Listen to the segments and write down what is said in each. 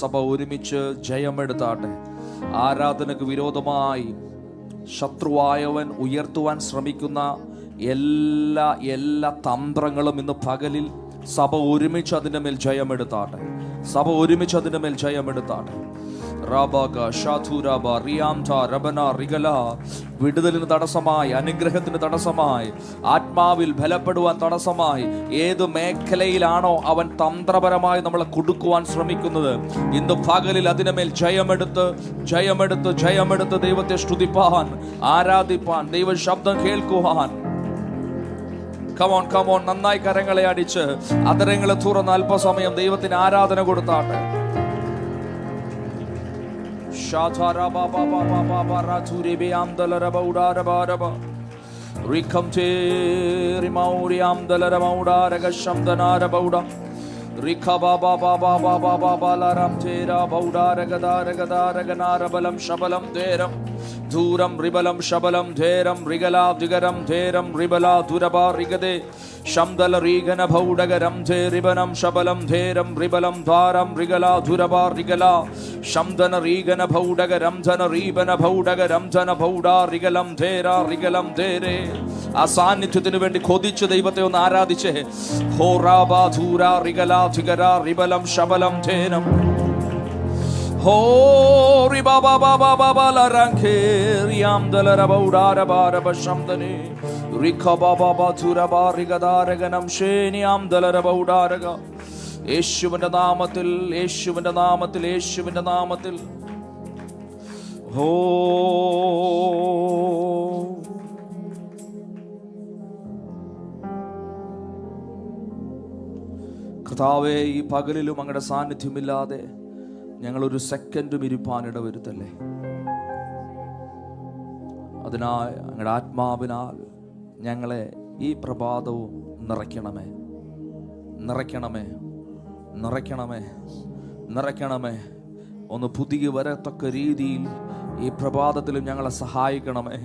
സഭ ഒരുമിച്ച് ജയമെടുത്താട്ടെ. ആരാധനക്ക് വിരോധമായി ശത്രുവായവൻ ഉയർത്തുവാൻ ശ്രമിക്കുന്ന എല്ലാ തന്ത്രങ്ങളും ഇന്ന് പകലിൽ സഭ ഒരുമിച്ച് അതിൻ്റെ മേൽ ജയമെടുത്താട്ടെ. സഭ ഒരുമിച്ച് അതിൻ്റെ മേൽ ജയമെടുത്താട്ടെ. വിടുതലിന് തടസ്സമായി, അനുഗ്രഹത്തിന് തടസ്സമായി, ആത്മാവിൽ ബലപ്പെടുവാൻ തടസ്സമായി, ഏത് മേഖലയിലാണോ അവൻ തന്ത്രപരമായി നമ്മളെ കൊടുക്കുവാൻ ശ്രമിക്കുന്നത്, ഇന്ന് പകലിൽ അതിനുമേൽ ജയമെടുത്ത് ദൈവത്തെ സ്തുതിപ്പാൻ, ആരാധിപ്പാൻ, ദൈവ ശബ്ദം കേൾക്കുവാൻ. കമോൺ നന്നായി കരങ്ങളെ അടിച്ച് അതരങ്ങളെ തുറന്ന് അല്പസമയം ദൈവത്തിന് ആരാധന കൊടുത്താട്ടെ. ധൂരം റിബലം ശബലം ധേരം റിഗലാ ദിഗരം ധേരം റിബലാ ദുരബാ റിഗദേ ശംദല റീഗന ഭൗഡഗരം ധേ റിബനം ശബലം ധേരം റിബലം ദ്വാരം റിഗലാ ദുരബാ റിഗലാ ശംദന റീഗന ഭൗഡഗരം ധന റീബന ഭൗഡഗരം ധന ഭൗഡാ റിഗലം ധേരാ റിഗലം ധേരേ. ആ സാന്നിധ്യത്തിന് വേണ്ടി കൊതിച്ച് ദൈവത്തെ ഒന്ന് ആരാധിച്ചേ. ഹോറാബാ ധൂരാ റിഗലാ ദിഗരാ റിബലം ശബലം ധേനം ഹോറി ബാബാ ബാബാ ബാബാ ലരംഖേരിയാം ദലരബൗഡാരബാരബ ശംദനേ റിഖ ബാബാ ബാധുരബാ റിഗദാരഗനം ശേനിയാം ദലരബൗഡാരഗ. യേശുവിന്റെ നാമത്തിൽ, യേശുവിന്റെ നാമത്തിൽ, യേശുവിന്റെ നാമത്തിൽ. ഹോ കർത്താവേ, ഈ പകലിലും അങ്ങയുടെ സാന്നിധ്യമില്ലാതെ ഞങ്ങളൊരു സെക്കൻഡും ഇരിപ്പാനിട വരുത്തല്ലേ. അതിനായി അങ്ങയുടെ ആത്മാവിനാൽ ഞങ്ങളെ ഈ പ്രഭാതവും നിറയ്ക്കണമേ, നിറയ്ക്കണമേ, നിറയ്ക്കണമേ, നിറയ്ക്കണമേ. ഒന്ന് പുതിയ വരത്തക്ക രീതിയിൽ ഈ പ്രഭാതത്തിലും ഞങ്ങളെ സഹായിക്കണമേ,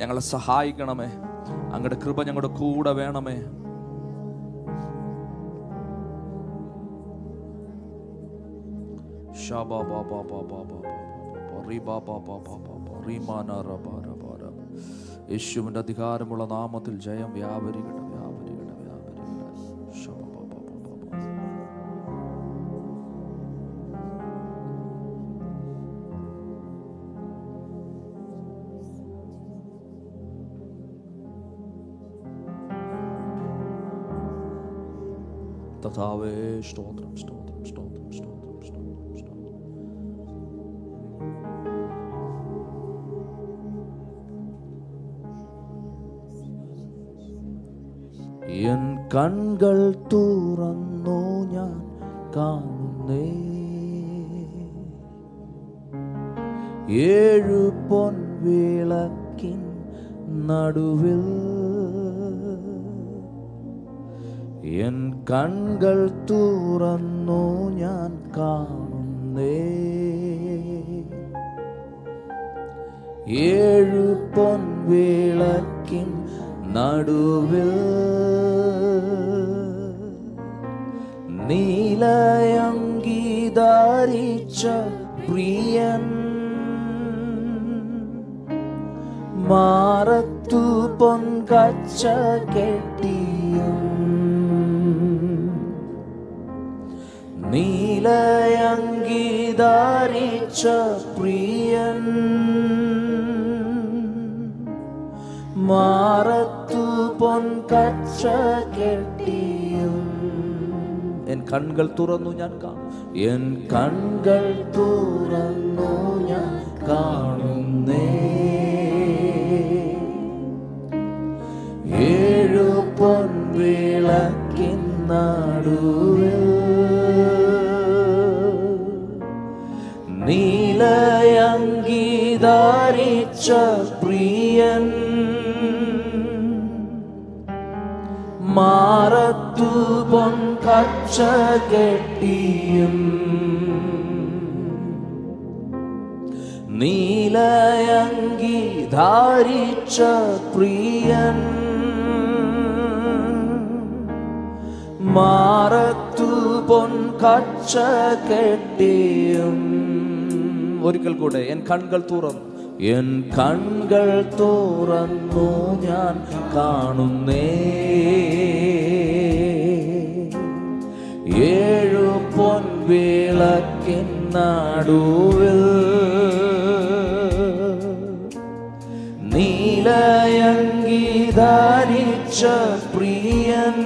ഞങ്ങളെ സഹായിക്കണമേ. അങ്ങയുടെ കൃപ ഞങ്ങളുടെ കൂടെ വേണമേ. യേശുവിന്റെ അധികാരമുള്ള നാമത്തിൽ ജയം വ്യാപരിക്കട്ടെ, വ്യാപരിക്കട്ടെ, വ്യാപരിക്കട്ടെ. കർത്താവേ, സ്തോത്രം, സ്തോത്രം, സ്തോത്രം, സ്തോത്രം. എൻ കൺകൾ തുറന്നു ഞാൻ കാണുന്നേ, ഏഴു പൊൻവിളക്കിൻ നടുവിൽ. എൻ കൺകൾ തുറന്നു ഞാൻ കാണുന്നേ, ഏഴു പൊൻവിളക്കിൻ നടുവിൽ. നീലയങ്കി ധരിച്ച പ്രിയൻ, മാറത്തു പൊൻകച്ച കെട്ടിയും. നീലയങ്കി ധരിച്ച പ്രിയൻ, മാറത്തു പൊൻകച്ച കെട്ടിയും. എൻ കൺകൾ തുറന്നു ഞാൻ കാണും, എൻ കൺകൾ തുറന്നു ഞാൻ കാണുന്നേ, ഏഴു പൊൻവിളക്കിൻ നടുവിൽ. നീലയങ്കി ധരിച്ച പ്രിയൻ, മാറത്തു പൊൻകച്ച കെട്ടിയും. നീലയങ്കി ധരിച്ച പ്രിയൻ, മാറത്തു പൊൻകച്ച കെട്ടിയും. ഒരിക്കൽ കൂടെ, എൻ കൺകൾ തുറന്നു, എൻ കൺകൾ തുറന്നു ഞാൻ കാണുന്നേ. 7 പൊൻവിളക്കിൻ നടുവിൽ നീലയങ്കി ധരിച്ച പ്രിയൻ,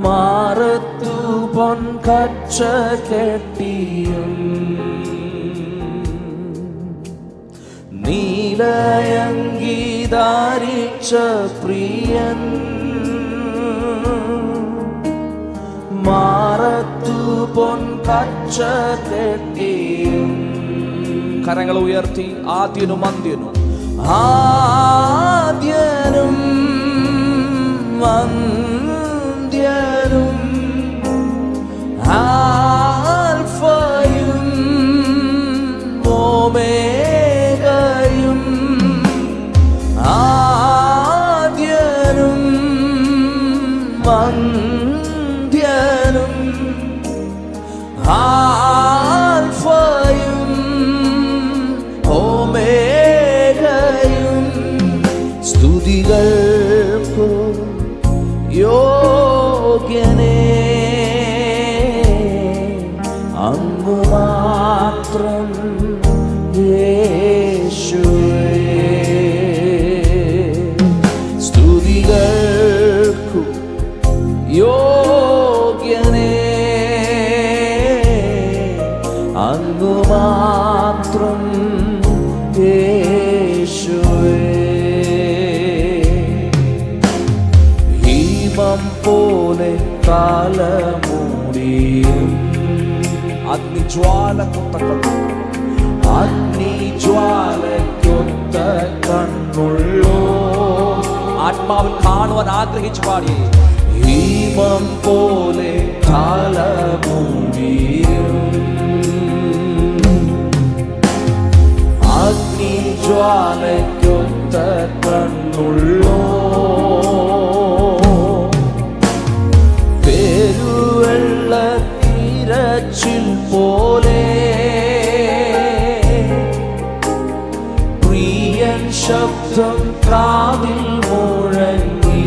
മാറത്തു പൊൻകച്ച കെട്ടിയും. നീലയങ്കി ധരിച്ച പ്രിയൻ, മാറത്തു പൊൻകച്ച കെട്ടിയും. കരങ്ങൾ ഉയർത്തി, ആദ്യനും അന്ത്യനും, ആദ്യനും അന്ത്യനും, ആൽഫയും ഓമേഗയും, ആദ്യനും അന്ത്യനും, ആൽഫയും ഓമേഗയും. സ്തുതികൾക്കു യോഗ്യനേ, അങ്ങു മാത്രം യേശുവേ. സ്തുതികൾക്കു യോഗ്യനേ, അങ്ങു മാത്രം യേശുവേ. ഹിമം പോലെ തലമുടിയും, അഗ്നിജ്വാലക്കൊത്ത അഗ്നിജ്വാലക്കൊത്ത കണ്ണുള്ളോ. ആത്മാവിൽ കാണുവാൻ ആഗ്രഹിച്ചു പാടിയേ. ഹിമം പോലെ തലമുടിയും, അഗ്നിജ്വാലക്കൊത്ത കണ്ണുള്ളോ. പെരുവെള്ളത്തിരച്ചിൽ പോലെ പ്രിയൻ ശബ്ദം കാതിൽ മുഴങ്ങി.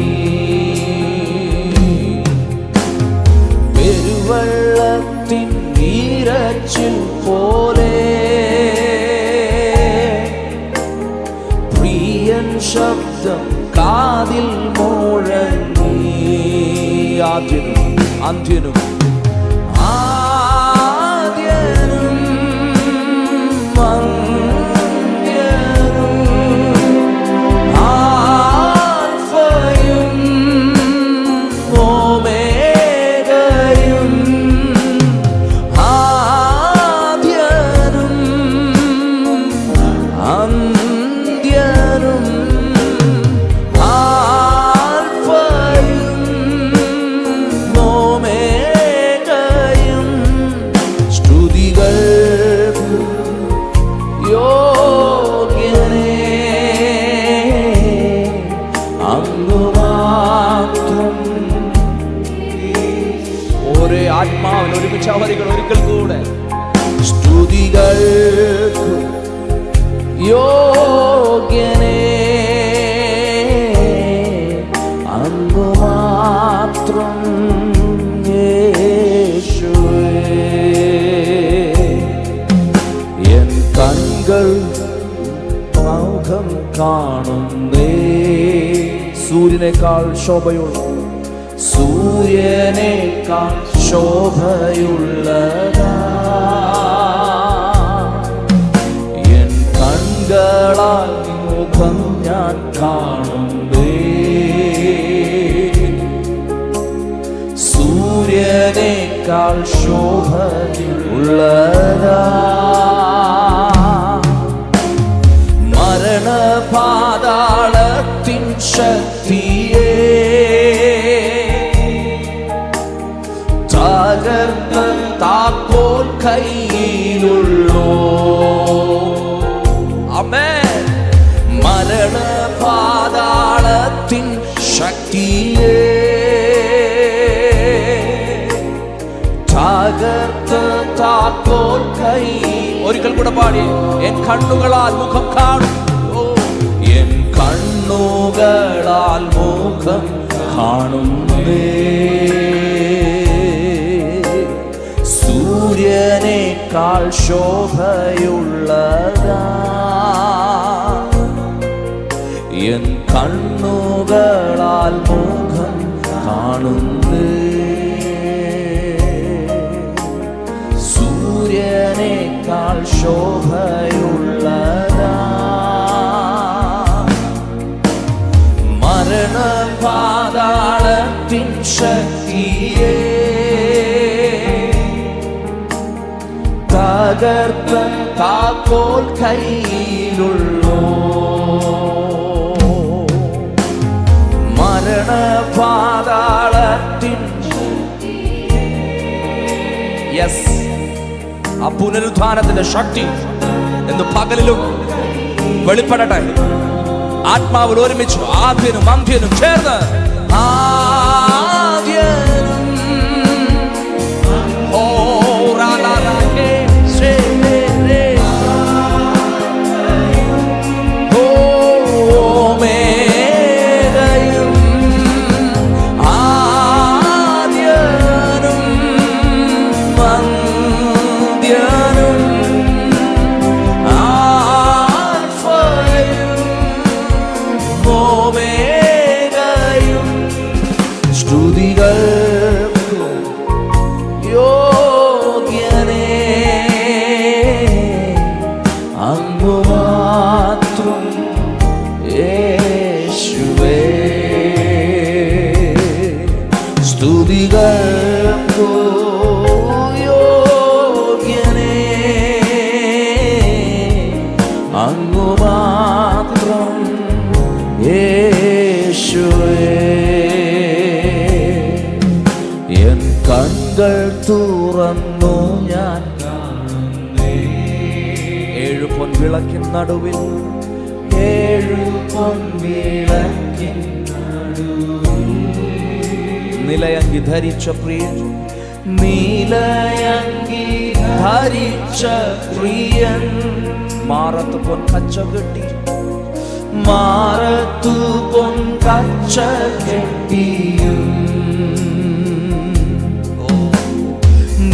പെരുവെള്ളത്തിൻ ഇരച്ചിൽ പോലെ പ്രിയൻ ശബ്ദം കാതിൽ മുഴങ്ങി. ആദ്യനും അന്ത്യനും, ആദ്യനും അന്ത്യനും, ആൽഫയും ഓമേഗയും, ആദ്യനും അന്ത്യനും, ആൽഫയും ഓമേഗയും. സ്തുതികൾക്കു യോഗ്യനേ, അങ്ങു മാത്രം. ഒരേ ആത്മാവിൽ ഒരുമിച്ച് അവരികൾ ഒരിക്കൽ കൂടെ. സ്തുതികൾക്കു യോഗ്യനേ, അങ്ങു മാത്രം യേശുവേ. എൻ കൺകൾ മുഖം കാണുന്നേ. സൂര്യനേക്കാൾ ശോഭയുള്ള, സൂര്യനേക്കാൾ ശോഭയുള്ളതാ എൻ കൺകളാൽ മുഖം ഞാൻ കാണുന്നേ. സൂര്യനേക്കാൾ ശോഭയുള്ളതാ മരണപാതാളത്തിൻ ശക്തിയെ തകർന്ന താക്കോൽ കയ്യിലുള്ളോ. ആമേൻ. മരണപാതാളത്തിൻ ശക്തിയെ തകർത്ത താക്കോൽ കൈ. ഒരിക്കൽ കൂടെ പാടി. എൻ കണ്ണുകളാൽ മുഖം കാണും. എൻ കണ്ണുകളാൽ മുഖം കാണുന്നേ. സൂര്യനേക്കാൾ ശോഭയുള്ളതാ എൻ കണ്ണുകളാൽ മുഖം കാണുന്നേ. സൂര്യനേക്കാൾ ശോഭയുള്ളതാ മരണപാതാളത്തിൻ ശക്തിയെ തകർത്ത താക്കോൽ കയ്യിലുള്ളോ. മരണപാതാളത്തിൻ യെസ് ആ പുനരുത്ഥാനത്തിന്റെ ശക്തി എന്ന് പകലിലും വെളിപ്പെടട്ടെ. ആത്മാവിൽ ഒരുമിച്ച് ആദ്യനും അന്ത്യനും ചേർന്ന്. തുറന്നു ഞാൻ ഏഴു പൊൻവിളക്കിൻ നടുവിൽ. ഏഴു പൊൻവിളക്കിൻ നിലയങ്കി ധരിച്ച പ്രിയൻ. നീലയങ്കി ധരിച്ച പ്രിയൻ. മാറത്ത് പൊൻ കച്ച കെട്ടി. മാറത്തു പൊൻ കച്ച കെട്ടിയും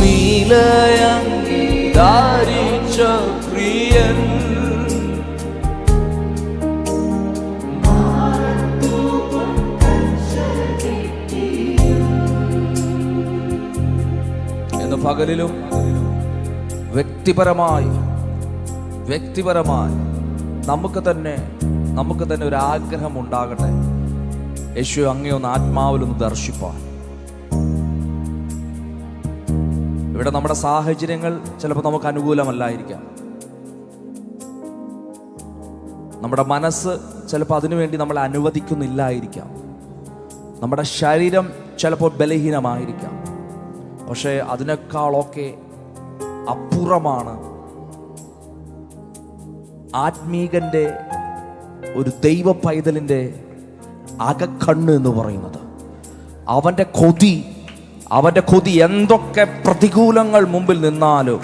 നീലയങ്കി ധരിച്ച പ്രിയൻ. എന്ന് പകലിലും വ്യക്തിപരമായി നമുക്ക് തന്നെ ഒരു ആഗ്രഹം ഉണ്ടാകട്ടെ. യേശു അങ്ങേ ഒന്ന് ആത്മാവിലൊന്ന് ദർശിപ്പാൻ. ഇവിടെ നമ്മുടെ സാഹചര്യങ്ങൾ ചിലപ്പോൾ നമുക്ക് അനുകൂലമല്ലായിരിക്കാം. നമ്മുടെ മനസ്സ് ചിലപ്പോൾ അതിനുവേണ്ടി നമ്മളെ അനുവദിക്കുന്നില്ലായിരിക്കാം. നമ്മുടെ ശരീരം ചിലപ്പോൾ ബലഹീനമായിരിക്കാം. പക്ഷേ അതിനേക്കാളൊക്കെ അപ്പുറമാണ് ആത്മീകന്റെ ഒരു ദൈവ പൈതലിൻ്റെ അകക്കണ്ണ് എന്ന് പറയുന്നത്. അവൻ്റെ കൊതി എന്തൊക്കെ പ്രതികൂലങ്ങൾ മുമ്പിൽ നിന്നാലും,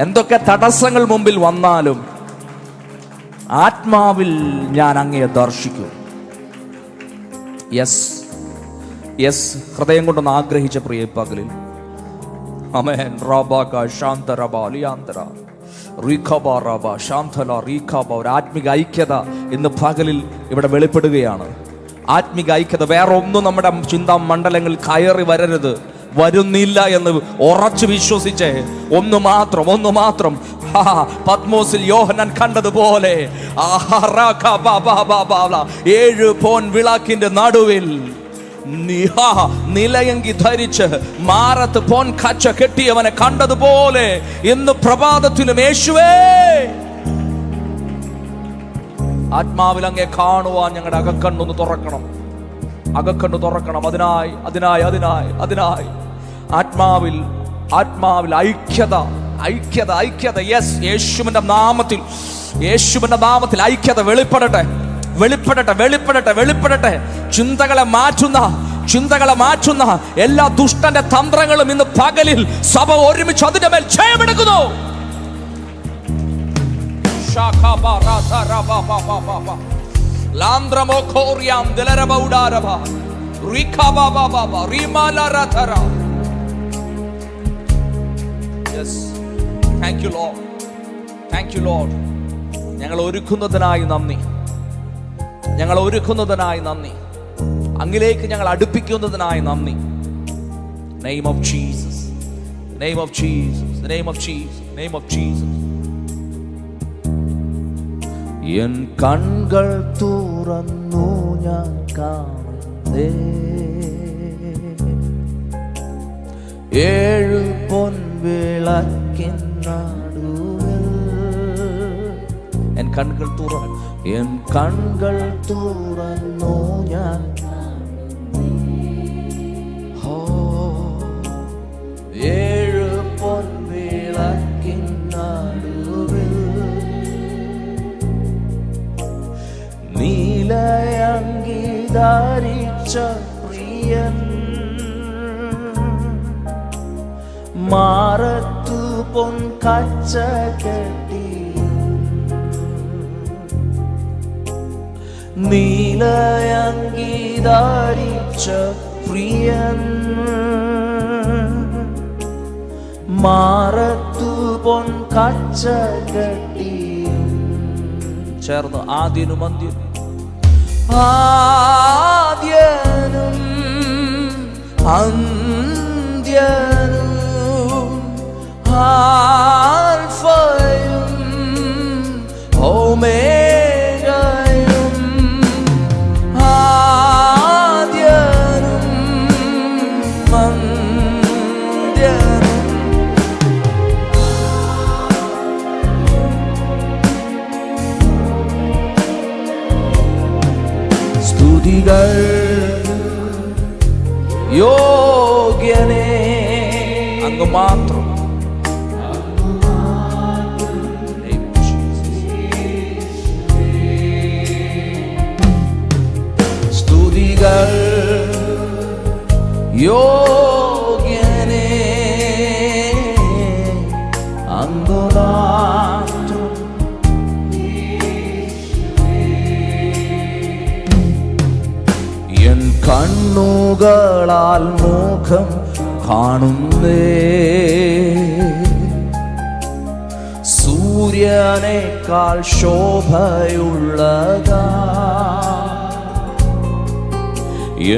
എന്തൊക്കെ തടസ്സങ്ങൾ മുമ്പിൽ വന്നാലും, ആത്മാവിൽ ഞാൻ അങ്ങയെ ദർശിക്കും. യെസ് ഹൃദയം കൊണ്ടൊന്ന് ആഗ്രഹിച്ച പ്രിയ പകലിൽ. ആമേൻ. റബക ശാന്തരബ ലിയാന്തര റീഖബ റബ ശാന്തല റീഖബ. ഒരു ആത്മിക ഐക്യത ഇന്ന് പകലിൽ ഇവിടെ വെളിപ്പെടുകയാണ്. ആത്മിക ഐക്യത. വേറെ ഒന്നും നമ്മുടെ ചിന്താ മണ്ഡലങ്ങളിൽ കയറി വരുന്നില്ല എന്ന് ഉറച്ചു വിശ്വസിച്ച് ഒന്ന് മാത്രം പത്മോസിൽ യോഹന്നാൻ കണ്ടതുപോലെ 7 പൊൻ വിളക്കിന്റെ നടുവിൽ നിലയങ്കി ധരിച്ച് മാറത്ത് പൊൻ കച്ച കെട്ടിയവനെ കണ്ടതുപോലെ ഇന്ന് പ്രഭാതത്തിലും യേശുവേ ആത്മാവിൽ അങ്ങേ കാണുവാൻ ഞങ്ങളുടെ അകക്കണ്ണൊന്ന് തുറക്കണം. അതിനായി ആത്മാവിൽ ഐക്യത. യെസ് യേശുവിന്റെ നാമത്തിൽ ഐക്യത വെളിപ്പെടട്ടെ. ചിന്തകളെ മാറ്റുന്ന ചിന്തകളെ മാറ്റുന്ന എല്ലാ ദുഷ്ടന്റെ തന്ത്രങ്ങളും ഇന്ന് പകലിൽ സഭ ഒരുമിച്ച് അതിന്റെ മേൽ ജയമെടുക്കുന്നു. Thank you Lord. Thank you Lord. ഞങ്ങൾ ഒരുക്കുന്നതിനായി നന്ദി, ഞങ്ങൾ ഒരുക്കുന്നതിനായി നന്ദി, അങ്ങിലേക്ക് ഞങ്ങൾ അടുപ്പിക്കുന്നതിനായി നന്ദി. Name of Jesus, name of Jesus, name of Jesus, name of Jesus. എൻ കൺകൾ തുറന്നു ഞാൻ കാണുന്നേ, ഏഴ് പൊൻവിളക്കിൻ നടുവിൽ എൻ കൺകൾ തുറന്നു, എൻ കൺകൾ തുറന്നു ഞാൻ ഏഴ് പൊൻവിളക്കിൻ നടുവിൽ നീലയങ്കി ധരിച്ച പ്രിയൻ മാറത്തു പൊൻകച്ച കെട്ടി, നീലയങ്കി ധരിച്ച പ്രിയൻ മാറത്തു പൊൻകച്ച കെട്ടി. ചേർന്ന് ആദ്യനും അന്ത്യനും, ആദ്യനും അന്ത്യനും, ആൽഫയും ഓമേഗയും, ആദ്യനും അന്ത്യനും, സ്തുതികൾ യോഗ്യനേ അങ്ങ് മാത്രം. സ്തുതികൾ യോഗ്യനേ അങ്ങ് മാത്രം. എൻ കണ്ണുകളാൽ മുഖം കാണുന്നേ, സൂര്യനേക്കാൾ ശോഭയുള്ളതാ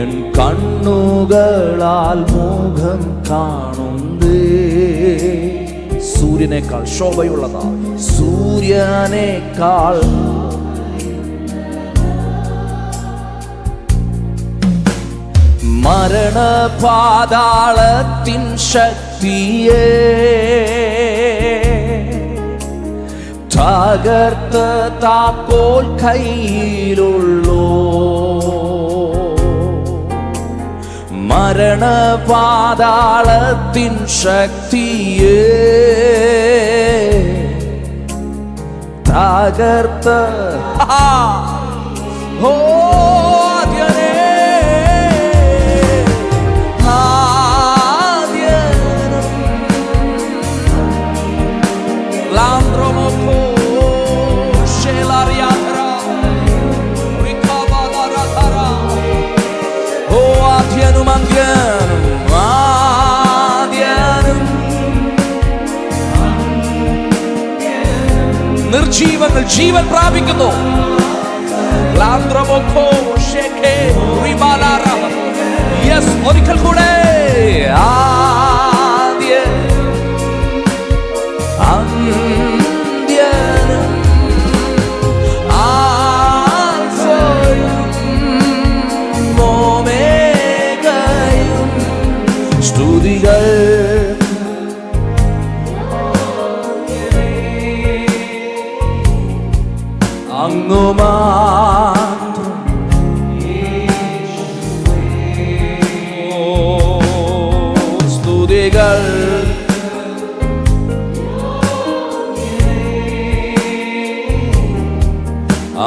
എൻ കണ്ണുകളാൽ മുഖം കാണുന്നേ, സൂര്യനേക്കാൾ ശോഭയുള്ളതാ, സൂര്യനേക്കാൾ മരണപാതാളത്തിൻ ശക്തിയെ തകർത്ത താക്കോൽ കയ്യിലുള്ളോ, മരണപാതാളത്തിൻ ശക്തിയെ തകർത്ത നിർജീവങ്ങൾ ജീവൻ പ്രാപിക്കുന്നു. ഒരിക്കൽ കൂടെ ആദ്യ അന്ത്യനും ആൽഫയും ഓമേഗയും സ്തുതികൾ അങ്ങു മാത്രം. സ്തുതികൾ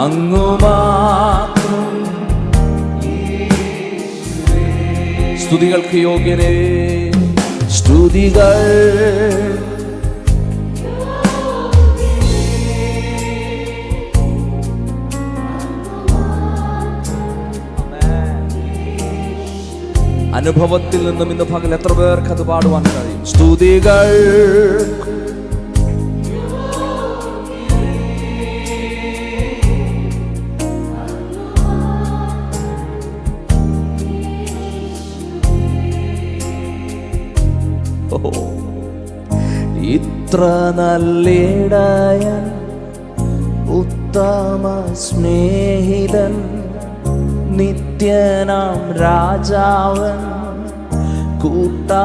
അങ്ങു മാത്രം. സ്തുതികൾക്ക് യോഗ്യനേ, സ്തുതികൾ അനുഭവത്തിൽ നിന്നും ഇന്ന് പകൽ എത്ര പേർക്ക് അത് പാടുവാൻ കഴിയും? സ്തുതികൾ ഇത്ര നല്ലിടയൻ, ഉത്തമ സ്നേഹിതൻ, നിത്യനാം രാജാവൻ, കൂട്ടാളിയാണ്.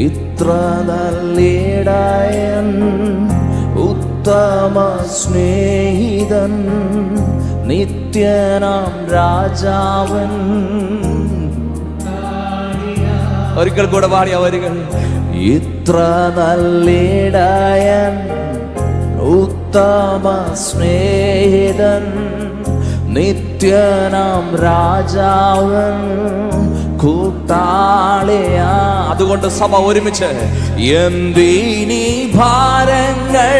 ഇത്ര നല്ലിടയൻ, ഉത്തമ സ്നേഹിതൻ, നിത്യനാം രാജാവൻ. ഒരിക്കൽ കൂടെ പാടിയ വരികൾ. ഇത്ര നല്ലിടയൻ, ഉത്തമ സ്നേഹിതൻ, നിത്യനാം രാജാവൻ, കൂട്ടാളിയാ. അതുകൊണ്ട് സഭ ഒരുമിച്ച് എന്തിനീ ഭാരങ്ങൾ,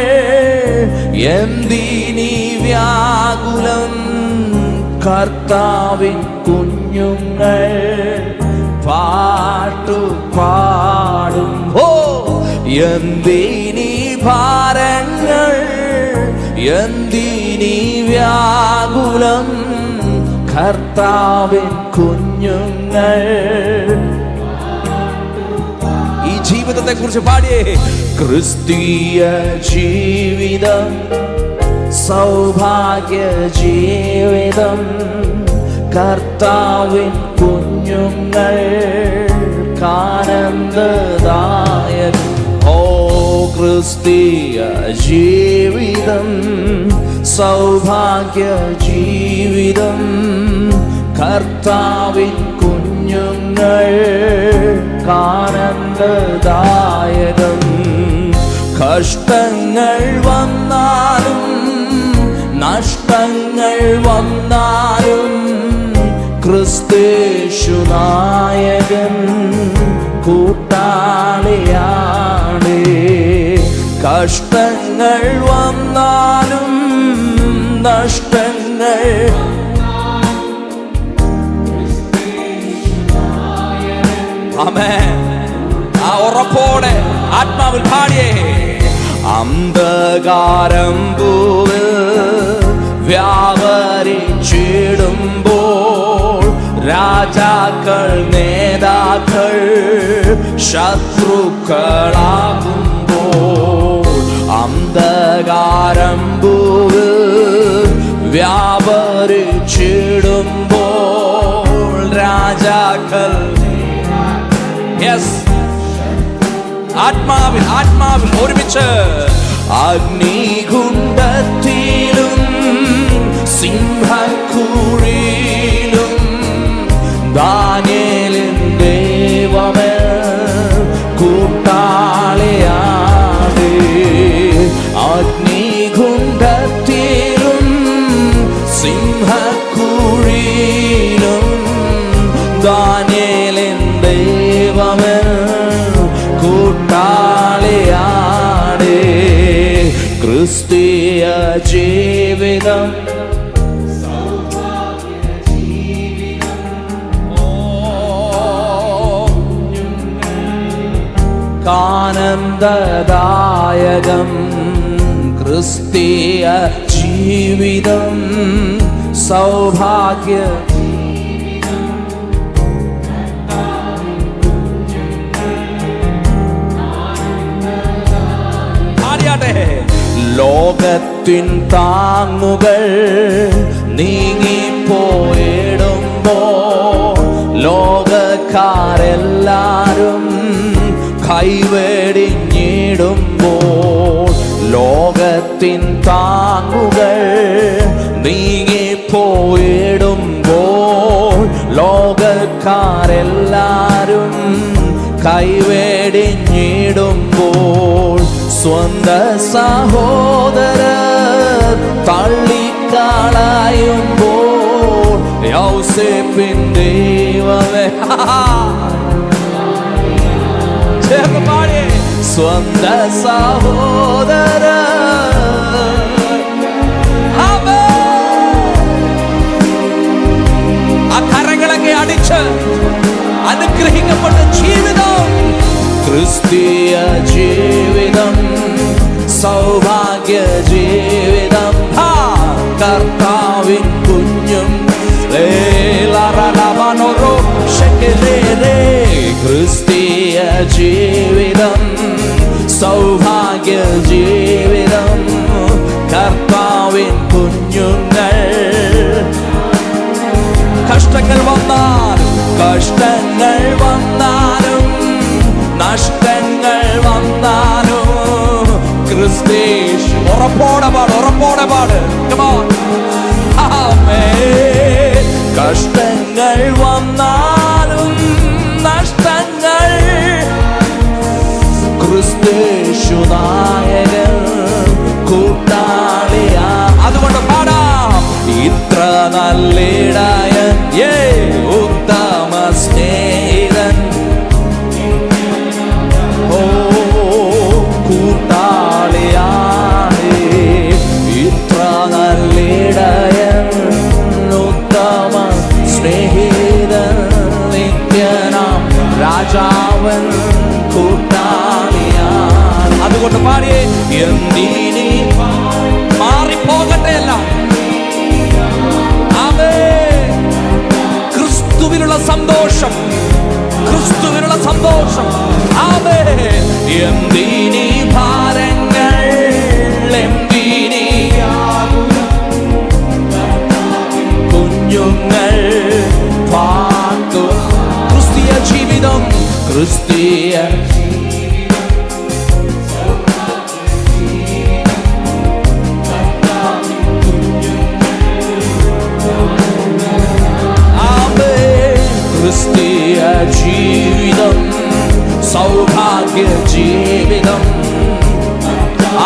എന്തിനീ വ്യാകുലം, കർത്താവിൻ കുഞ്ഞുങ്ങൾ പാട്ടു പാടും. ഓ എന്തിനീ ഭാരങ്ങൾ, എന്തിനീ വ്യാകുലം, കർത്താവിൻ കുഞ്ഞുങ്ങൾ. ഈ ജീവിതത്തെ കുറിച്ച് പാടിയേ. ക്രിസ്തീയ ജീവിതം സൗഭാഗ്യ ജീവിതം, കർത്താവിൻ കുഞ്ഞുങ്ങൾ ആനന്ദദായകം. ഓ ക്രിസ്തീയ ജീവിതം സൗഭാഗ്യ ജീവിതം, കർത്താവിൻ കുഞ്ഞുങ്ങൾ ആനന്ദദായകം. കഷ്ടങ്ങൾ വന്നാലും നഷ്ടങ്ങൾ വന്നാലും ക്രിസ്തേശു നായകൻ കൂട്ടാളിയാണ്. കഷ്ടങ്ങൾ വന്നാലും നഷ്ടങ്ങൾ ആമേൻ. ആ ഉറപ്പോടെ ആത്മാവിൽ പാടിയേ. അന്ധകാരം പൂവിൽ വ്യാപരിച്ചിടുമ്പോൾ, രാജാക്കൾ നേതാക്കൾ ശത്രുക്കളാകുമ്പോൾ, അന്ധകാരം പൂവിൽ വ്യാപരിച്ചിടുമ്പോൾ, രാജാക്കൾ ആത്മാവിൽ ആത്മാവിൽ ഒരുമിച്ച്. അഗ്നികുണ്ഡത്തിലും സിംഹക്കുഴിയിലും ദാനിയേലിൻ ദൈവമേ കൂട്ടാളിയാണ്. അഗ്നികുണ്ഡത്തിലും സിംഹക്കുഴിയിലും ദാനിയേലിൻ ദൈവമേ കൂട്ടാളിയാണ്. ക്രിസ്തീയ ജീവിതം ആനന്ദദായകം. ക്രിസ്തീയ ജീവിതം സൗഭാഗ്യ ലോകത്തിൻ താങ്ങുകൾ നീങ്ങിപ്പോയിടുമ്പോൾ, ലോകക്കാരെല്ലാരും കൈവെടിഞ്ഞിടുമ്പോൾ, ലോകത്തിൻ താങ്ങുകൾ നീങ്ങിപ്പോയിടുമ്പോൾ, ലോകക്കാരെല്ലാരും കൈവെടിഞ്ഞിടുമ്പോൾ, സ്വന്ത സഹോദരർ തള്ളിക്കളയുമ്പോൾ, യൗസേപ്പിൻ ദൈവമേ. ചേർന്ന് പാടിയേ. സ്വന്ത സഹോദര ആ കരങ്ങളൊക്കെ അടിച്ച് അനുഗ്രഹിക്കപ്പെട്ട ജീവിതം, ക്രിസ്തീയ ജീവിതം, സൗഭാഗ്യ ജീവിതം, കർത്താവിൻ കുഞ്ഞും ക്രിസ്തീയ ജീവിതം, സൗഭാഗ്യ ജീവിതം, കർത്താവിൻ കുഞ്ഞുങ്ങൾ. കഷ്ടങ്ങൾ വന്നാലും കഷ്ടങ്ങൾ വന്നാലും നഷ്ടങ്ങൾ വന്നാലും ക്രിസ്തീഷ് ഉറപ്പോടെ പാട്, ഉറപ്പോടെ പാട്. കഷ്ടങ്ങൾ വന്നാലും നഷ്ടങ്ങൾ ക്രിസ്തീഷു നായകൻ കൂട്ടാളിയാ. അതുകൊണ്ട് പാടാം. ഇത്ര നല്ലിടയൻ, ഉത്തമ സ്നേഹിതൻ, ഓ കൂട്ടാളിയാണ്. ഇത്ര നല്ലിടയൻ, ഉത്തമ സ്നേഹിതൻ, നിത്യനാം രാജാവൻ കൂട്ടാളിയാണ്. അതുകൊണ്ട് പാടിയേ. എന്തിനി മാറിപ്പോകട്ടെ എല്ലാം, ക്രിസ്തുവിനുള്ള സന്തോഷം, ക്രിസ്തുവിനുള്ള സന്തോഷം. എന്തിനി ഭാരങ്ങൾ, എന്തിനി കുഞ്ഞുങ്ങൾ പാട്ടു. ക്രിസ്തീയ ജീവിതം, ക്രിസ്തീയ ക്രിസ്തീയ ജീവിതം, സൗഭാഗ്യ ജീവിതം,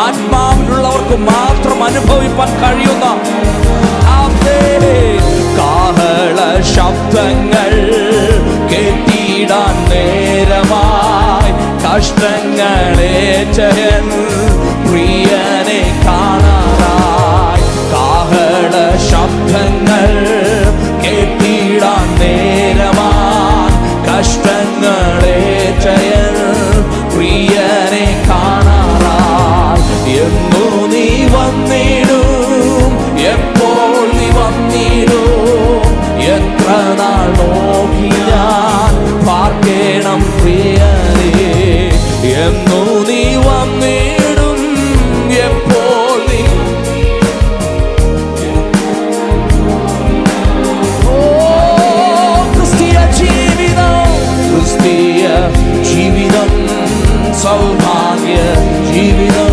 ആത്മാവിലുള്ളവർക്ക് മാത്രം അനുഭവിപ്പാൻ കഴിയുന്ന കാഹള ശബ്ദങ്ങൾ കേട്ടിടാൻ നേരമായി കഷ്ടങ്ങളേറ്റയൻ പ്രിയനെ കാണാനായി. കാഹള ശബ്ദങ്ങൾ കേട്ടിടാൻ നേരമായി കഷ്ടങ്ങളേറ്റയൻ പ്രിയനെ കാണാനായി. എന്നു നീ വന്നിടും, എപ്പോൾ നീ വന്നിടും, എത്ര നാൾ നോക്കി ഞാൻ പാർക്കണം പ്രിയനേ. എന്നു നീ വന്നിടും, എപ്പോൾ നീ ജീവിതം, സൗഭാഗ്യ ജീവിതം,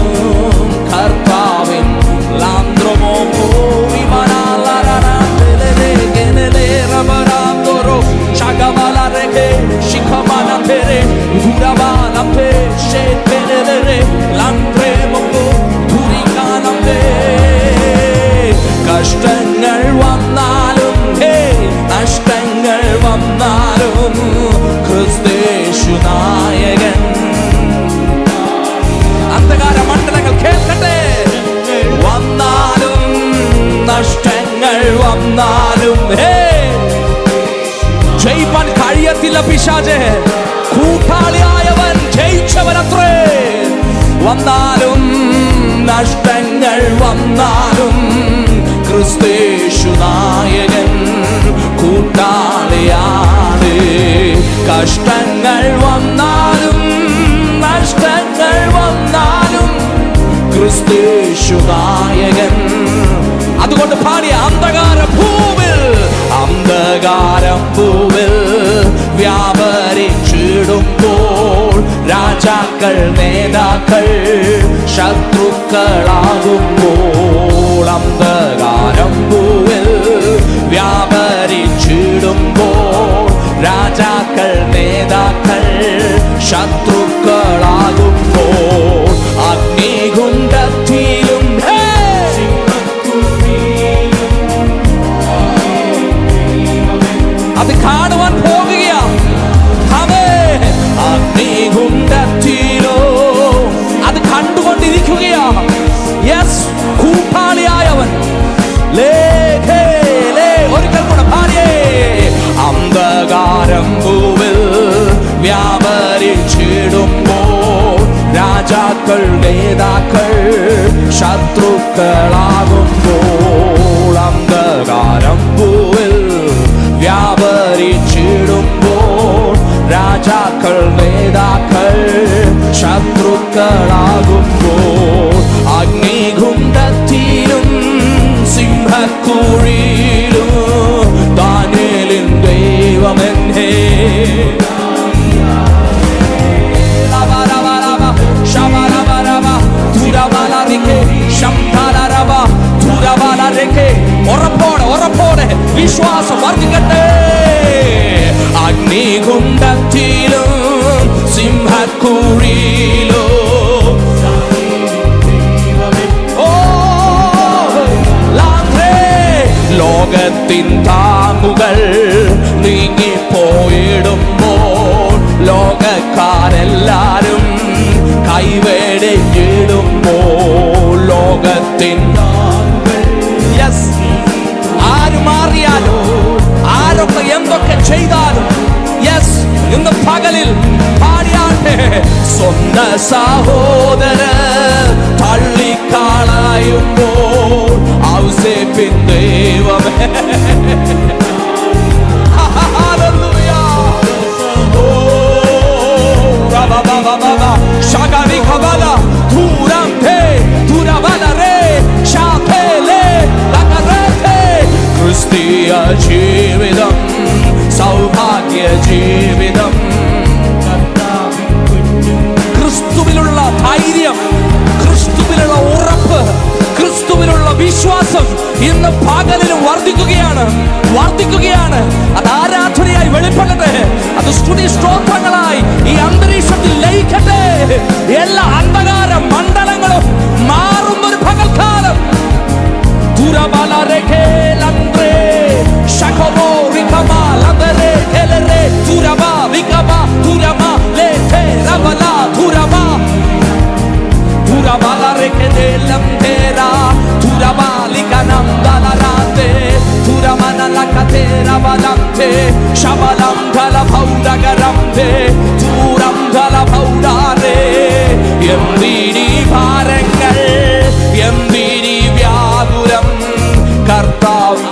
കർത്താവിൻ ലാന്ത്രമോ കഷ്ടങ്ങൾ വന്നാലും നഷ്ടങ്ങൾ വന്നാലും ക്രിസ്തേശു നായകൻ. അന്ധകാര മണ്ഡലങ്ങൾ കേൾക്കട്ടെ. വന്നാലും നഷ്ടങ്ങൾ വന്നാലും ജയിപ്പാൻ കഴിയത്തില്ല പിശാചേ. കൂട്ടാളിയായവൻ ജയിച്ചവനത്രേ. വന്നാലും നഷ്ടങ്ങൾ വന്നാലും ക്രിസ്തേശു നായകൻ കൂട്ടാളിയാണ്. കഷ്ടങ്ങൾ വന്നാലും നഷ്ടങ്ങൾ വന്നാലും ക്രിസ്തേശു നായകൻ. അതുകൊണ്ട് പാടിയ അന്ധകാരം പൂവിൽ വ്യാപരിച്ചിടുമ്പോൾ രാജാക്കൾ നേതാക്കൾ ശത്രുക്കളാകുമ്പോൾ. അന്ധകാരം പൂവിൽ വ്യാപരിച്ചിടുമ്പോൾ രാജാക്കൾ നേതാക്കൾ ശത്രുക്കളാകുമ്പോൾ. അഗ്നികുണ്ഡത്തിലും രാജാക്കൾ നേതാക്കൾ ശത്രുക്കളാകുമ്പോൾ, അന്ധകാരം ഭൂവിൽ വ്യാപരിച്ചിടുമ്പോൾ, രാജാക്കൾ നേതാക്കൾ ശത്രുക്കളാകുമ്പോൾ, അഗ്നികുണ്ഡത്തിലും സിംഹക്കുഴിയിലും ദാനിയേലിൻ ദൈവമെന്നെ ഉറപ്പോടെ വിശ്വാസം വർദ്ധിക്കട്ടെ. അഗ്നികുണ്ഡത്തിലും സിംഹക്കുഴിയിലും ലോകത്തിൻ താങ്ങുകൾ നീങ്ങിപ്പോയിടുമ്പോൾ, ലോകക്കാരെല്ലാരും കൈവേടിയിടുമ്പോൾ, ലോകത്തിൻ ആര് മാറിയാലും ആരൊക്കെ എന്തൊക്കെ ചെയ്താലും ഇന്ന് പകലിൽ പാടിയാട്ടെ. സ്വന്തം സഹോദരൻ തള്ളിക്കളയുമ്പോൾ ഔസേപ്പിൻ ദൈവമേ ക്രിസ്തീയ ജീവിതം സൗഭാഗ്യ ജീവിതം, ക്രിസ്തുവിലുള്ള ധൈര്യം, ക്രിസ്തുവിലുള്ള ഉറപ്പ്, ക്രിസ്തുവിലുള്ള വിശ്വാസം ഇന്ന് പകലിലും വർദ്ധിക്കുകയാണ്. അത് ആരാധനയായി വെളിപ്പെടട്ടെ, അത് സ്തുതി സ്തോത്രങ്ങളായി ഈ അന്തരീക്ഷത്തിൽ ലയിക്കട്ടെ. എല്ലാ അന്ധകാര മണ്ഡലങ്ങളും മാറുന്നൊരു പകൽക്കാലം. എന്തിനീ ഭാരങ്ങൾ, എന്തിനീ വ്യാകുലം, കർത്താവ്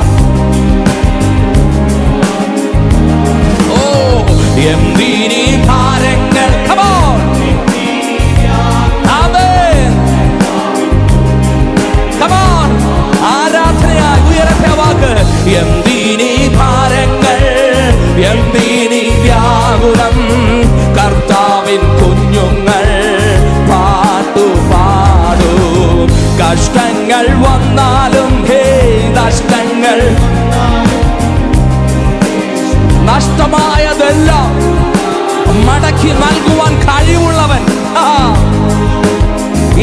എന്തിനീ ഭാരങ്ങൾ. ആരാധനയായി ഉയരട്ടെ വാക്ക്. എന്തിനീ ഭാരങ്ങൾ, എന്തിനീ വ്യാകുലം, കർത്താവിൻ കുഞ്ഞുങ്ങൾ പാട്ടുപാടും. കഷ്ടങ്ങൾ വന്നാലും നഷ്ടങ്ങൾ, നഷ്ടമായതെല്ലാം മടക്കി നൽകുവാൻ കഴിവുള്ളവൻ,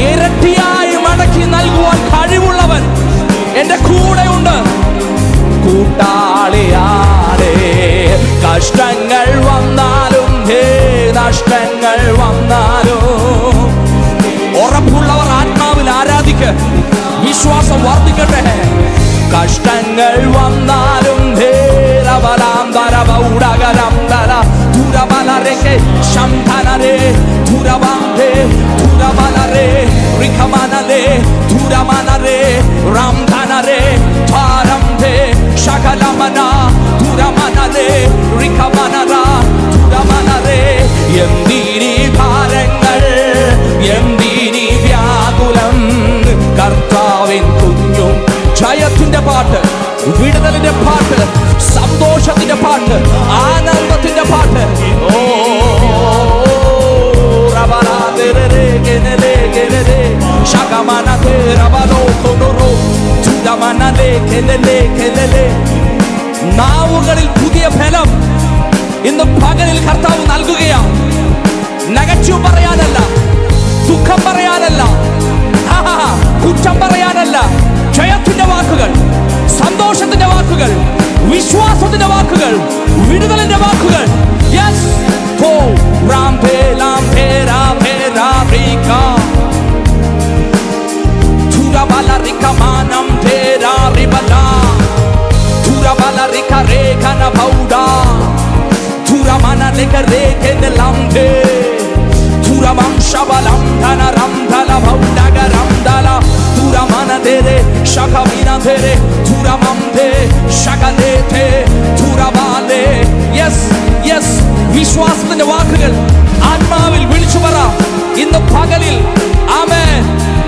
ഇരട്ടിയായി മടക്കി നൽകുവാൻ കഴിവുള്ളവൻ എന്റെ കൂടെയുണ്ട്. കൂട്ടാളിയാടേ കഷ്ടങ്ങൾ വന്നാലും നഷ്ടങ്ങൾ വന്നാലും, ഉറപ്പുള്ളവർ ആത്മാവിൽ ആരാധിക്ക്, വിശ്വാസം വർദ്ധിക്കട്ടെ. കഷ്ടങ്ങൾ വന്നാലും എന്തിനീ ഭാരങ്ങൾ, എന്തിനീ വ്യാകുലം, കർത്താവിൻ കുഞ്ഞു. ജയത്തിന്റെ പാട്ട്, വിടുതലിന്റെ പാട്ട്, സന്തോഷത്തിന്റെ പാട്ട്, ആനന്ദത്തിന്റെ പാട്ട്. നാവുകളിൽ പുതിയ ഫലം ഇന്ന് പകലിൽ കർത്താവ് നൽകുകയാണ്. നഗച്ചു പറയാനല്ല, ദുഃഖം പറയാനല്ല, കുറ്റം പറയാനല്ല, ജയത്തിന്റെ വാക്കുകൾ, സന്തോഷത്തിന്റെ വാക്കുകൾ, വിശ്വാസത്തിന്റെ വാക്കുകൾ, വിടുതലിന്റെ വാക്കുകൾ. യെസ് തോ റാം ഭേ ലാം ഭേ രാ ഭേ രാ റികാ തുരബല റികമാനം ഭേ രാ റിബല തുരബല റിക രേഖന ഭൗഡാ തുരമന ലേക രേഖന ലാം ഭേ തുരമം ശബലം ധന രം ധല ഭൗഡഗ രം ധല തുരമന ധേരെ ശഖവിന ധേരെ തുരമം ധേ ശഖലേ ധേ തുരവാലേ. യെസ് യെസ്, വിശ്വാസത്തിന്റെ വാക്കുകൾ ആത്മാവിൽ വിളിച്ചു പറ. ഇന്ന് പകലിൽ ആമേൻ,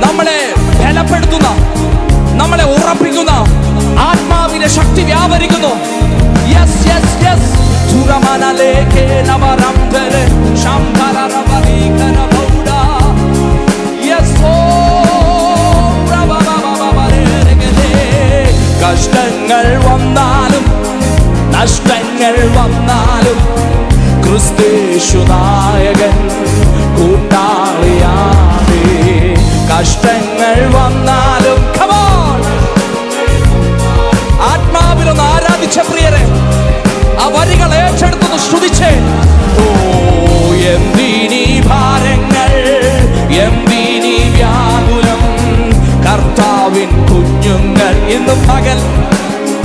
നമ്മളെ ബലപ്പെടുത്തുന്ന, നമ്മളെ ഉറപ്പിക്കുന്ന ആത്മാവിന്റെ ശക്തി വ്യാപരിക്കുന്നു. യെസ് യെസ് യെസ്, തുരമനലേകേ നവരം ധരെ ശംഭര രവനീകര ബൗഡ. യെസ് ഓ രവബബബബരേരഗലേ. കഷ്ടങ്ങൾ വന്നാലും നഷ്ടങ്ങൾ വന്നാലും ക്രിസ്തേശു നായകൻ കൂട്ടാളിയാണേ. കഷ്ടങ്ങൾ വന്നാലും ആത്മാവിലൊന്ന് ആരാധിച്ച പ്രിയരെ, ആ വരികൾ ഏറ്റെടുത്തൊന്ന് സ്തുതിച്ചേ. ഓ എന്തിനീ ഭാരങ്ങൾ, എന്തിനീ വ്യാകുലം, കർത്താവിൻ കുഞ്ഞുങ്ങൾ ഇന്ന് പകൽ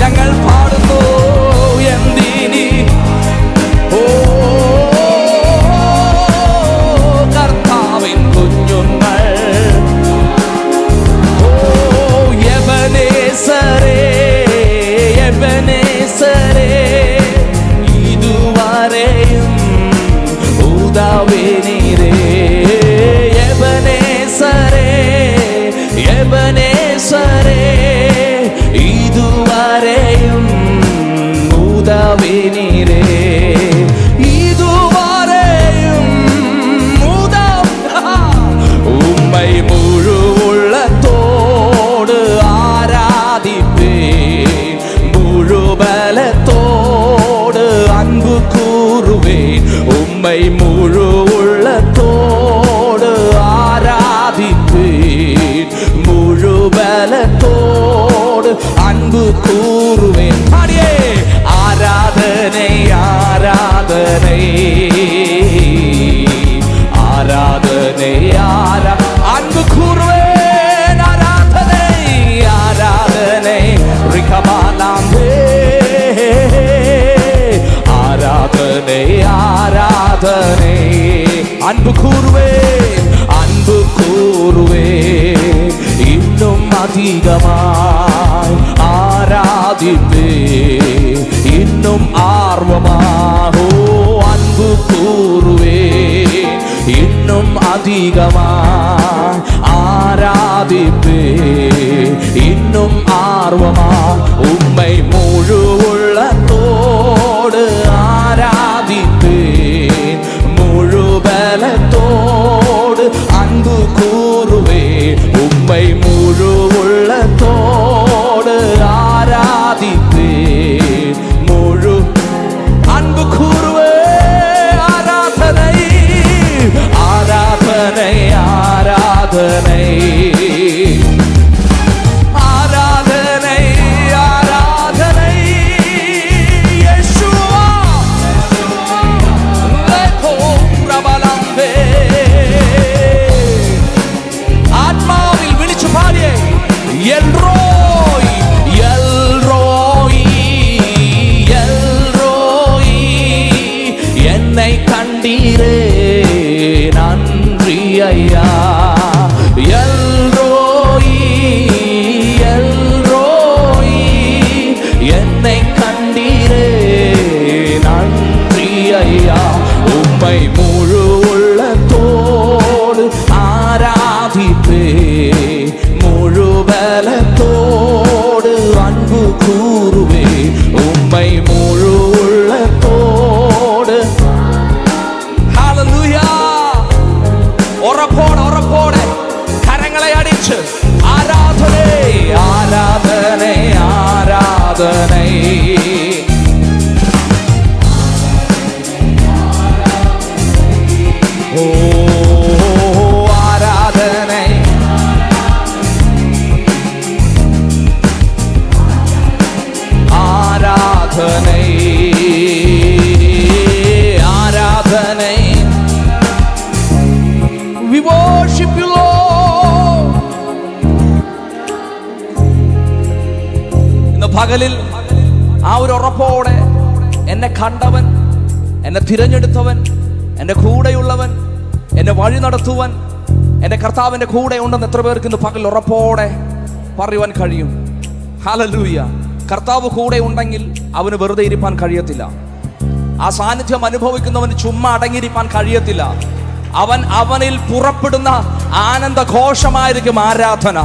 ഞങ്ങൾ പാടുന്നു. എന്തിനീ ഓ കർത്താവിൻ കുഞ്ഞുങ്ങൾ. ഓ എബനേസരേ എബനേസരേ, ഇതുവരെയും ഉദാവേനീരേ. എബനേസരേ എബനേസരേ, ഇതുവരെയും ഉദാവേനീരേ. ഇതുവരെയും ഉമ്മൈ മുഴുവുള്ളത്തോട് ആരാധിപ്പേ, മുഴുബലത്തോട് അൻപു കൂറുവേൻ. ഉമ്മൈ മുഴുവുള്ളത്തോട് ആരാധിപ്പേൻ, മുഴുബലത്തോട് അൻപു കൂറുവേൻ. പാടിയേ ആരാധനേ ആരാധനേ ആരാധനേ അൻപു കൂറുവേൻ. ആരാധനേ ആരാധനേ റിഖബാലാംബേ. ആരാധനേ ആരാധനേ അൻപു കൂറുവേ അൻപു കൂറുവേ. ഇന്നും അധികമായി ആരാധിപ്പേ, ഇന്നും ആർവമാഹോ അൻപു കൂറുവേ. ഇന്നും അധികമായി ആരാധിപ്പേ, ഇന്നും ആർവമാ. ഉമ്മൈ മുഴുവുള്ളത്തോട് ആരാധിപ്പേ, മുഴുബലത്തോട് അൻപു കൂറുവേ. ഉമ്മൈ മുഴുവുള്ളത്തോട് ആരാധിപ്പേ, മുഴു അൻപു കൂറുവേ. ആരാധനൈ ആരാധനൈ ആരാധനൈ ആരാധനൈ ആരാധനൈ. യേശുവാ ലേഖോ പ്രബലംബേ. ആത്മാവിൽ വിളിച്ചു പാടിയേ എൽറോയ് എൽറോയ് എൽറോയ്. എന്നെ കണ്ടീരേ നன்றി ஐயா. எல்ரோயி எல்ரோயி, என்னை கண்டீரே நன்றி ஐயா. உம்மை முழு உள்ளத்தோடு ஆராதிப்பே, முழு பலத்தோடு அன்பு கூறுவே. உம்மை முழு உள்ளத்தோடு. ஹல்லேலூயா. ഉറപ്പോടെ ഉറപ്പോടെ കരങ്ങളെ അടിച്ച് ആരാധനേ ആരാധനേ ആരാധനേ. ഓ ആരാധനേ ആരാധനേ ആരാധനേ. We worship you, Lord. ഇന്ന് പകലിൽ ആ ഒരു ഉറപ്പോടെ എന്നെ കണ്ടവൻ, എന്നെ തിരഞ്ഞെടുത്തവൻ, എൻ്റെ കൂടെയുള്ളവൻ, എന്നെ വഴി നടത്തുവൻ, എൻ്റെ കർത്താവിൻ്റെ കൂടെ ഉണ്ടെന്ന് എത്ര പേർക്ക് ഇന്ന് പകൽ ഉറപ്പോടെ പറയുവാൻ കഴിയും? ഹല്ലേലൂയ. കർത്താവ് കൂടെ ഉണ്ടെങ്കിൽ അവന് വെറുതെ ഇരിപ്പാൻ കഴിയത്തില്ല. ആ സാന്നിധ്യം അനുഭവിക്കുന്നവന് ചുമ്മാ അടങ്ങിയിരിക്കാൻ കഴിയത്തില്ല. അവനിൽ പുറപ്പെടുന്ന ആനന്ദഘോഷമായിരിക്കും ആരാധന.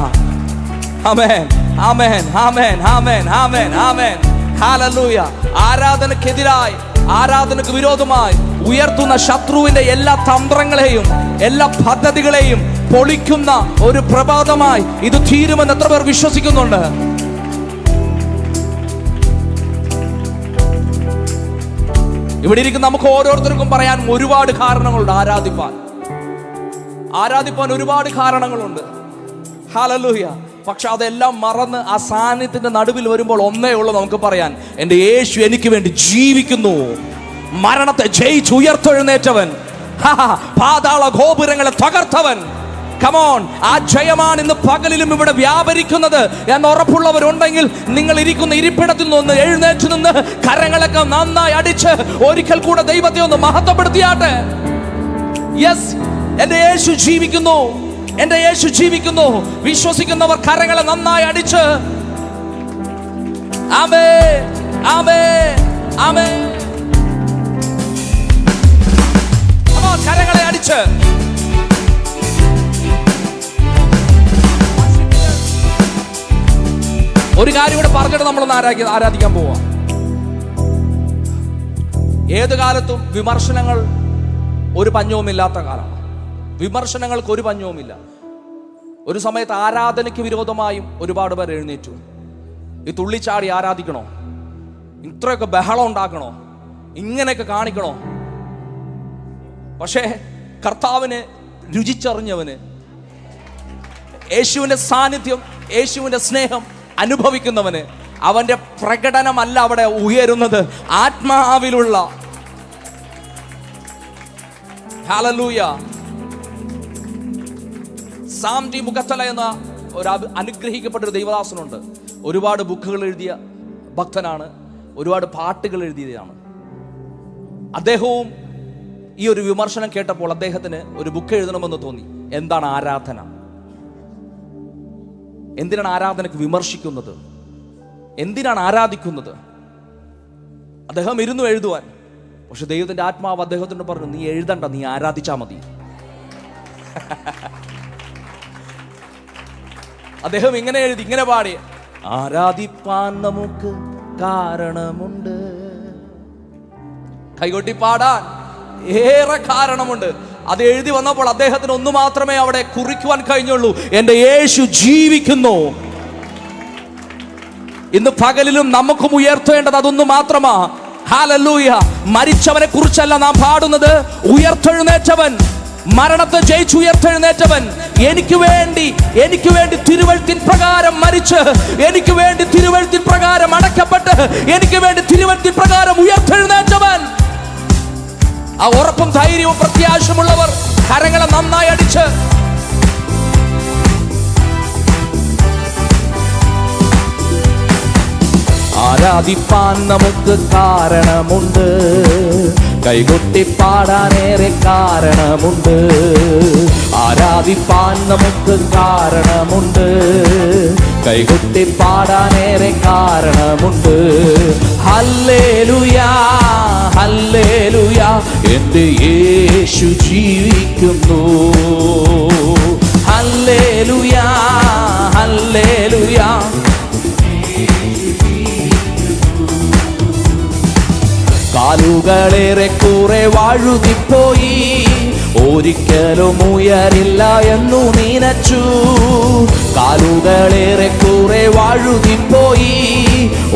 ആമേൻ, ആമേൻ, ആമേൻ, ആമേൻ, ആമേൻ, ആമേൻ. ഹല്ലേലൂയ. ആരാധനക്കെതിരായി, ആരാധനക്ക് വിരോധമായി ഉയർത്തുന്ന ശത്രുവിന്റെ എല്ലാ തന്ത്രങ്ങളെയും എല്ലാ പദ്ധതികളെയും പൊളിക്കുന്ന ഒരു പ്രഭാതമായി ഇത് തീരുമെന്ന് എത്ര പേർ വിശ്വസിക്കുന്നുണ്ട്? ഇവിടെ ഇരിക്കുന്ന നമുക്ക് ഓരോരുത്തർക്കും പറയാൻ ഒരുപാട് കാരണങ്ങളുണ്ട്. ആരാധിപ്പാൻ ഒരുപാട് കാരണങ്ങളുണ്ട്. ഹല്ലേലൂയ. പക്ഷെ അതെല്ലാം മറന്ന് ആ സാന്നിധ്യത്തിന്റെ നടുവിൽ വരുമ്പോൾ ഒന്നേ ഉള്ളൂ നമുക്ക് പറയാൻ: എൻ്റെ യേശു എനിക്ക് വേണ്ടി ജീവിക്കുന്നു. മരണത്തെ ജയിച്ച് ഉയർത്തെഴുന്നേറ്റവൻ, പാതാള ഗോപുരങ്ങളെ തകർത്തവൻ. കമോൺ, ആ ജയമാണ് ഇന്ന് പകലിലും ഇവിടെ വ്യാപരിക്കുന്നത് എന്ന് ഉറപ്പുള്ളവരുണ്ടെങ്കിൽ നിങ്ങൾ ഇരിക്കുന്ന ഇരിപ്പിടത്തിൽ നിന്ന് എഴുന്നേറ്റ് നിന്ന് കരങ്ങളൊക്കെ നന്നായി അടിച്ച് ഒരിക്കൽ കൂടെ ദൈവത്തെ ഒന്ന് മഹത്വപ്പെടുത്തിയാട്ടെ. യെസ്, എൻ്റെ യേശു ജീവിക്കുന്നു, എൻ്റെ യേശു ജീവിക്കുന്നു. വിശ്വസിക്കുന്നവർ കരങ്ങളെ നന്നായി അടിച്ച് ആമേൻ, ആമേൻ, ആമേൻ. കരങ്ങളെ അടിച്ച് ഒരു കാര്യം കൂടെ പറഞ്ഞിട്ട് നമ്മളൊന്ന് ആരാധിക്കാൻ പോവാ. ഏത് കാലത്തും വിമർശനങ്ങൾ ഒരു പഞ്ഞവുമില്ലാത്ത കാലമാണ്. വിമർശനങ്ങൾക്ക് ഒരു പഞ്ഞവുമില്ല. ഒരു സമയത്ത് ആരാധനയ്ക്ക് വിരോധമായും ഒരുപാട് പേർ എഴുന്നേറ്റു. ഈ തുള്ളിച്ചാടി ആരാധിക്കണോ? ഇത്രയൊക്കെ ബഹളം ഉണ്ടാക്കണോ? ഇങ്ങനെയൊക്കെ കാണിക്കണോ? പക്ഷേ കർത്താവിനെ രുചിച്ചറിഞ്ഞവന്, യേശുവിന്റെ സാന്നിധ്യം, യേശുവിന്റെ സ്നേഹം അനുഭവിക്കുന്നവന് അവന്റെ പ്രകടനമല്ല അവിടെ ഉയരുന്നത്, ആത്മാവിലുള്ള. ഹല്ലേലൂയ. സാം ടി മുഖത്തല എന്ന ഒരു അനുഗ്രഹിക്കപ്പെട്ടൊരു ദൈവദാസനുണ്ട്. ഒരുപാട് ബുക്കുകൾ എഴുതിയ ഭക്തനാണ്, ഒരുപാട് പാട്ടുകൾ എഴുതിയതാണ്. അദ്ദേഹവും ഈ ഒരു വിമർശനം കേട്ടപ്പോൾ അദ്ദേഹത്തിന് ഒരു ബുക്ക് എഴുതണമെന്ന് തോന്നി. എന്താണ് ആരാധന? എന്തിനാണ് ആരാധനക്ക് വിമർശിക്കുന്നത്? എന്തിനാണ് ആരാധിക്കുന്നത്? അദ്ദേഹം ഇരുന്നു എഴുതുവാൻ. പക്ഷെ ദൈവത്തിന്റെ ആത്മാവ് അദ്ദേഹത്തിനോട് പറഞ്ഞു, നീ എഴുതണ്ട, നീ ആരാധിച്ചാ മതി. അദ്ദേഹം ഇങ്ങനെ എഴുതി, ഇങ്ങനെ പാടി: ആരാധിപ്പാൻ നമുക്ക് കാരണമുണ്ട്, കൈകൊട്ടി പാടാൻ ഏറെ കാരണമുണ്ട്. അത് എഴുതി വന്നപ്പോൾ അദ്ദേഹത്തിന് ഒന്ന് മാത്രമേ അവിടെ കുറിക്കുവാൻ കഴിഞ്ഞുള്ളൂ: എൻ്റെ യേശു ജീവിക്കുന്നു. ഇന്ന് പകലിലും നമുക്കും ഉയർത്തേണ്ടത് അതൊന്നു മാത്രമാ. ഹല്ലേലൂയ. മരിച്ചവനെ കുറിച്ചല്ല നാം പാടുന്നത്, ഉയർത്തെഴുന്നേറ്റവൻ, മരണത്തെ ജയിച്ച് ഉയർത്തെഴുന്നേറ്റവൻ, എനിക്ക് വേണ്ടി തിരുവെഴുത്തിൻ പ്രകാരം മരിച്ച്, എനിക്ക് വേണ്ടി തിരുവെഴുത്തിൻ പ്രകാരം അടക്കപ്പെട്ട്, എനിക്ക് വേണ്ടി തിരുവെഴുത്തിൻ പ്രകാരം ഉയർത്തെഴുന്നേറ്റവൻ. ആ ഉറപ്പും ധൈര്യവും പ്രത്യാശമുള്ളവർ കരങ്ങളെ നന്നായി അടിച്ച് ആരാധിപ്പാൻ നമുക്ക് കാരണമുണ്ട്, കൈകൊട്ടി പാടാനേറെ കാരണമുണ്ട്. ആരാധിപ്പാൻ നമുക്ക് കാരണമുണ്ട്, കൈകൊട്ടി പാടാനേറെ കാരണമുണ്ട്. ഹല്ലേലൂയ, ഹല്ലേലൂയ, എൻ്റെ യേശു ജീവിക്കുന്നു. Hallelujah, hallelujah. കാലുകളേറെ കുറെ വഴുതിപ്പോയി, ഒരിക്കലും ഉയരില്ല എന്നു നനച്ചു. കാലുകളേറെ കുറെ വഴുതിപ്പോയി,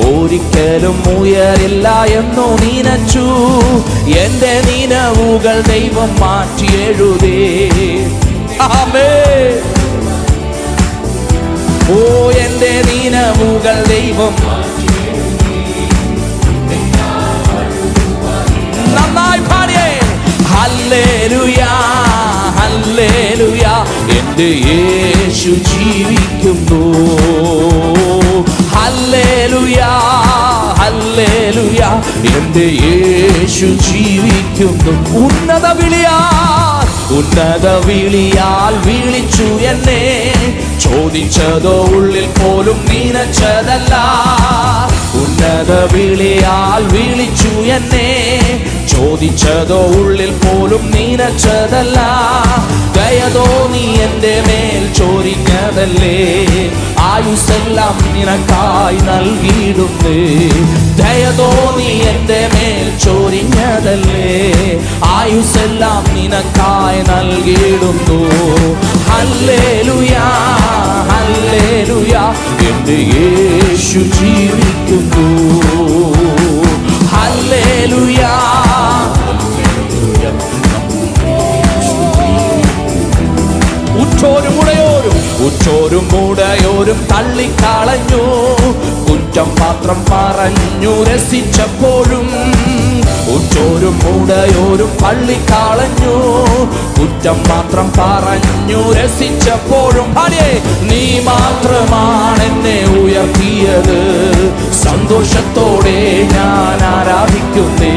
ഒരിക്കലും ഉയരില്ല എന്നു നനച്ചു. എൻ്റെ നിനവുകൾ ദൈവം മാറ്റി എഴുതേ. ആമേൻ. ഓ, എൻ്റെ നിനവുകൾ ദൈവം നന്നായി പാടിയേ. ഹല്ലേലൂയ, ഹല്ലേലൂയ, എൻ്റെ യേശു ജീവിക്കുന്നു. ഹല്ലേലൂയ, ഹല്ലേലൂയ, എൻ്റെ യേശു ജീവിക്കുന്നു. ഉന്നത വിളിയാൽ ഉന്നത വിളിയാൽ വിളിച്ചു എന്നെ, ചോദിച്ചതോ ഉള്ളിൽ പോലും നനച്ചതല്ല. ഉന്നത വിളിയാൽ വിളിച്ചു എന്നെ, ചോദിച്ചതോ ഉള്ളിൽ പോലും നനച്ചതല്ല. ദയതോ നീ എൻ്റെ മേൽ ചൊരിഞ്ഞതല്ലേ, ആയുസ്സെല്ലാം നിനക്കായി നൽകിയിടുന്നേ. ദയതോ നീ എൻ്റെ മേൽ ചൊരിഞ്ഞതല്ലേ, ആയുസ്സെല്ലാം നിനക്കായി നൽകിയിടുന്നു. ഹല്ലേലൂയാ ഹല്ലേലൂയാ, എൻ്റെ യേശു ജീവിക്കുന്നു. ഹല്ലേലൂയാ ഉറ്റോരും മുടയോരും തള്ളിക്കളഞ്ഞു, കുറ്റം മാത്രം പറഞ്ഞു രസിച്ചപ്പോഴും. ഉറ്റോരും മുടയോരും തള്ളിക്കളഞ്ഞു, കുറ്റം മാത്രം പറഞ്ഞു രസിച്ചപ്പോഴും. നീ മാത്രമാണ് എന്നെ ഉയർത്തിയത്, സന്തോഷത്തോടെ ഞാൻ ആരാധിക്കുന്നേ.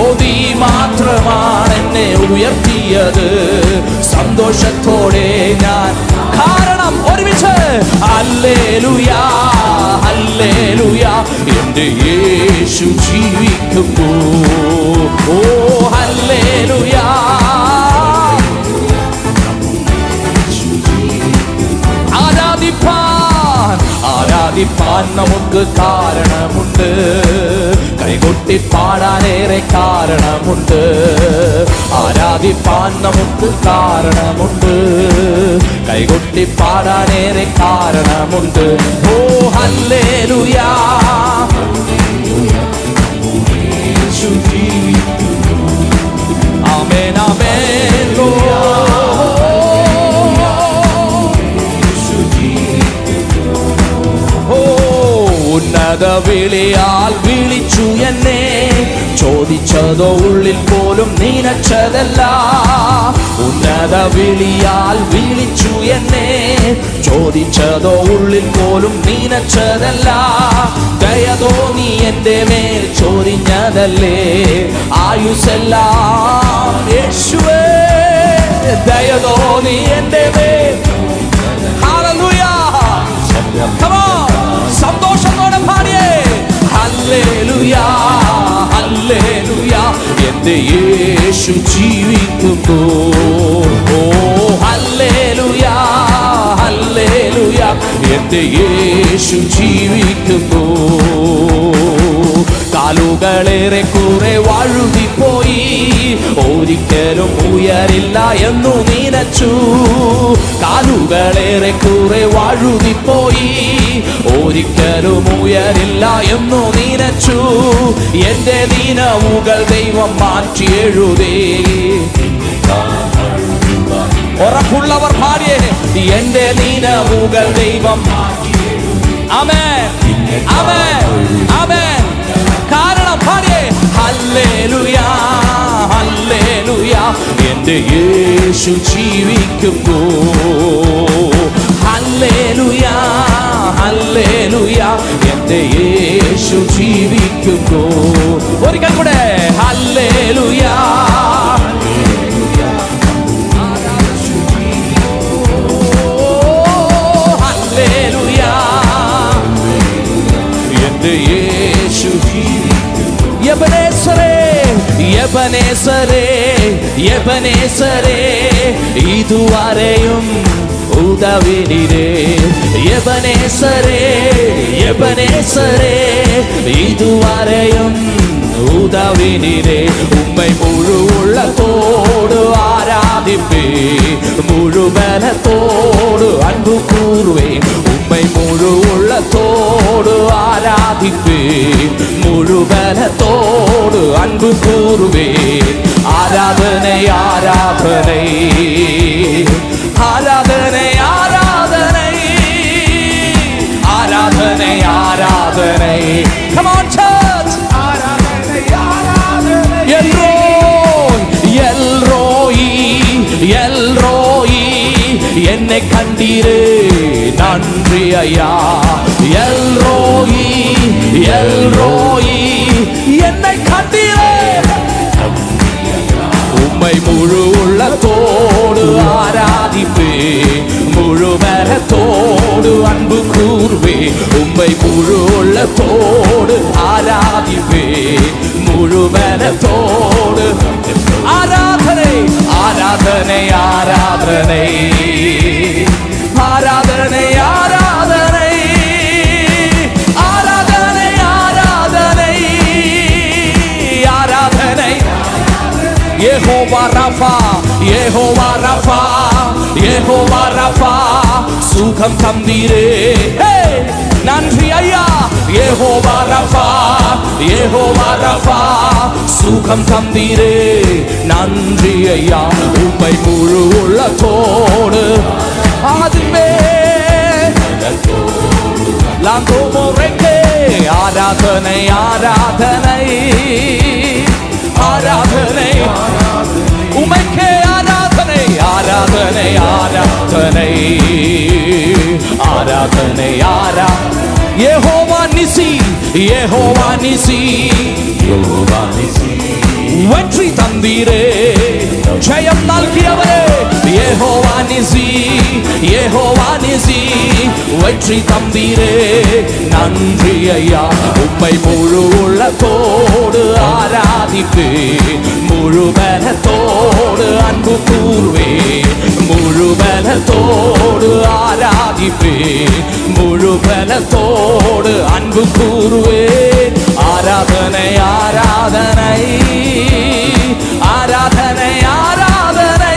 ഓ നീ മാത്രമാണ് എന്നെ ഉയർത്തിയത്, സന്തോഷത്തോടെ ഞാൻ. കാരണം ഒരുമിച്ച് ഹല്ലേലൂയാ ഹല്ലേലൂയാ, എൻ്റെ യേശു ജീവിക്കുന്നു. ഓ ഹല്ലേലൂയാ. ആരാധിപ്പാൻ നമുക്ക് കാരണമുണ്ട്, കൈകൊട്ടി പാടാനേറെ കാരണമുണ്ട്. ആരാധിപ്പാൻ നമുക്ക് കാരണമുണ്ട്, കൈകൊട്ടി പാടാനേറെ കാരണമുണ്ട്. ഓ ഹല്ലേലൂയാ. ആമേൻ ആമേൻ. ഉന്നത വിളിയാൽ വിളിച്ചു എന്നെ, ചോദിച്ചതോ ഉള്ളിൽ പോലും നനച്ചതല്ല. ഉന്നത വിളിയാൽ വിളിച്ചു എന്നെ, ചോദിച്ചതോ ഉള്ളിൽ പോലും നനച്ചതല്ല. ദയതോ നീ എൻ്റെ മേൽ ചൊരിഞ്ഞതല്ലേ, ആയുസ്സെല്ലാം യേശുവേ. ദയതോ നീ എൻ്റെ മേൽ. ഹല്ലേലൂയാ. സന്തോഷത്തോടെ പാടിയേ ഹല്ലേലൂയാ ഹല്ലേലൂയാ, എൻ്റെ യേശു ജീവിക്കുന്നു. ഓ ഹല്ലേലൂയാ ഹല്ലേലൂയാ, എൻ്റെ യേശു ജീവിക്കുന്നു. കാലുകളേറെ കുറെ വഴുതിപ്പോയി, ഒരിക്കലും ഉയരില്ല എന്നു നനച്ചു. കാലുകളേറെ കുറെ വഴുതിപ്പോയി, ഒരിക്കലും ഉയരില്ല എന്നു നനച്ചു. എൻ്റെ ദിനവുകൾ ദൈവം മാറ്റി എഴുതി. ഉറപ്പുള്ളവർ പാടിയേ, എൻ്റെ ദിനവുകൾ ദൈവം. ആമേൻ ആമേൻ ആമേൻ. കാരണം പാടിയേ ഹല്ലേലൂയാ ഹല്ലേലൂയാ, എൻ്റെ യേശു ജീവിക്കുന്നു. ഹല്ലേലൂയാ ഹല്ലേലൂയാ, എൻ്റെ യേശു ജീവിക്കുന്നു. ഒരിക്കൽ കൂടെ ഹല്ലേലൂയാ. ഹല്ലേലൂയാ, എൻ്റെ യേശു എബനേസരേ എബനേസരേ എബനേസരേ, ഇതുവരെയും ഉദവിനിരേ. എബനേസരേ എബനേസരേ, ഇതുവരെയും ഉദവിനിരേ. ഉമ്മை முழு உள்ளத்தோடு ஆராதிப்பே, முழு பலத்தோடு அன்பு கூறுவேன். உம்மை முழு உள்ளத்தோடு ஆராதிப்பே, முழு பலத்தோடு அன்பு கூறுவேன். ஆராதனை ஆராதனை ஆராதனை ஆராதனை ஆராதனை ஆராதனை. Come on church. ஆராதனை ஆராதனை. எல்ரோயி எல்ரோயி, என்னை கண்டீரே நன்றி ஐயா. எல்ரோயி எல்ரோயி, என்னை கண்டீரே. உம்மை முழு உள்ள உள்ளத்தோடு ஆராதிப்பே, முழு பலத்தோடு அன்பு கூர்வே. உம்மை முழு உள்ளத்தோடு ஆராதிப்பே, முழு பலத்தோடு. ஆராதனை ஆராதனை ஆராதனை ஆராதனை ஆராதனை ஆராதனை ஆராதனை ஆராதனை. Jehovah Rapha, Jehovah Rapha, Jehovah Rapha, சுகம் தந்தீரே. நன்றி ஐயா. யெகோவா ரஃபா, யெகோவா ரஃபா, சுகம் தந்தீரே. நன்றி ஐயா. உம்மை முழு உள்ளத்தோடு ஆதிமே லாங்கோமோரெக்கே. ஆராதனை ஆராதனை ஆராதனை உமைக்கே. ஆராதனை ஆராதனை ஆராதனை ஆராதனை ஆரா. யெகோவா நிசி, யெகோவா நிசி, யெகோவா நிசி, வெற்றி தந்தீரே, ஜெயம் நல்கியவரே. யெகோவா நிசி, யெகோவா நிசி, வெற்றி தந்தீரே. நன்றி ஐயா. உம்மை முழு உள்ளத்தோடு ஆராதிப்பே, முழு பலத்தோடு அன்பு கூர்வே. முழு பலத்தோடு ஆராதிப்பே, முழு பலத்தோடு அன்பு கூர்வே. ஆராதனை ஆராதனை ஆராதனை ஆராதனை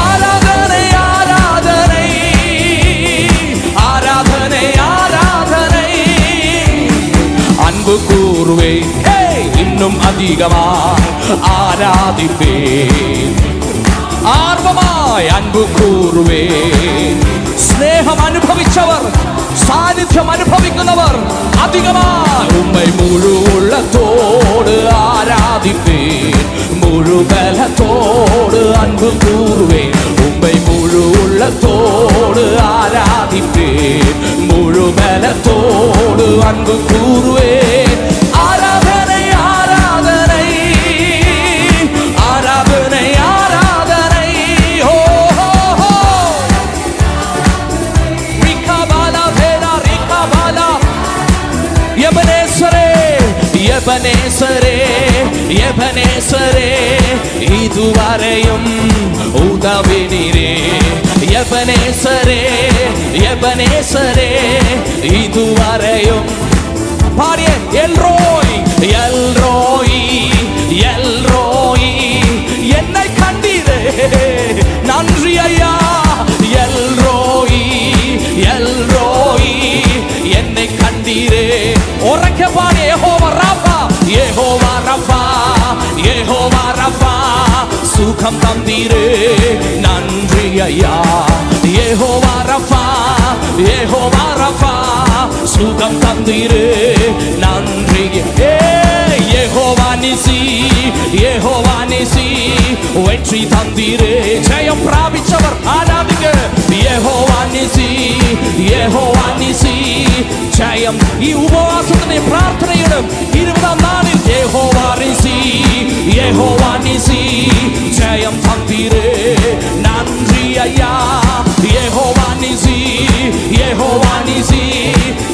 ஆராதனை ஆராதனை ஆராதனை ஆராதனை. அன்பு கூர்வே, இன்னும் அதிகமாய் ஆராதிப்பே, ஆர்வமாய் அன்பு கூர்வே. സ്നേഹം അനുഭവിച്ചവർ, സാന്നിധ്യം അനുഭവിക്കുന്നവർ അധികമായി ഉമ്മൈ മുഴു ഉള്ളത്തോട് ആരാധിപ്പേ, മുഴു ബലത്തോട് അൻപു കൂറുവേ. ഉമ്മൈ മുഴു ഉള്ളത്തോട് ആരാധിപ്പേ, മുഴു ബലത്തോട് അൻപു കൂറുവേ. ആരാധனை ആരാധனை ആരാധனை ആരാധனை. ഓ യബനേസരേ, യബനേസരേ, യബനേസരേ, ഇതുവരെയും ഉദവിനീരേ. യബനേസരേ, യബനേസരേ, ഇതുവരെയും. പാടിയേ. എൽറോയ്, എൽറോയ്, എൽറോയ്, എന്നെ കണ്ടീരേ. നன்றി ஐயா. എൽറോയ്, എൽറോയ്, എന്നെ കണ്ടീരേ. ഉറക്കെ പാടി. യഹോവ റഫാ, യഹോവ റഫാ, യഹോവ റഫാ, സുഖം തந்தீரே. നன்றി ஐயா. യഹോവ റഫാ, യഹോവ റഫാ, സുഖം തந்தீரே. നன்றി. യഹോവ നിസി, യഹോവ നിസി, വെற்றி തந்தீரே. ജയം പ്രാപിച്ചവർ ആരാധിക്കുക. യഹോവ നിസി, യഹോവ നിസി, ജയം. ഈ ഉപവാസത്തിന്റെ പ്രാർത്ഥനയുടെ 20-ാം നാളിൽ യഹോവ നിസി, യഹോവ നിസി, ജയം തந்தீரே. നன்றി ஐயா. യഹോവ നിസി, യഹോവ നിസി,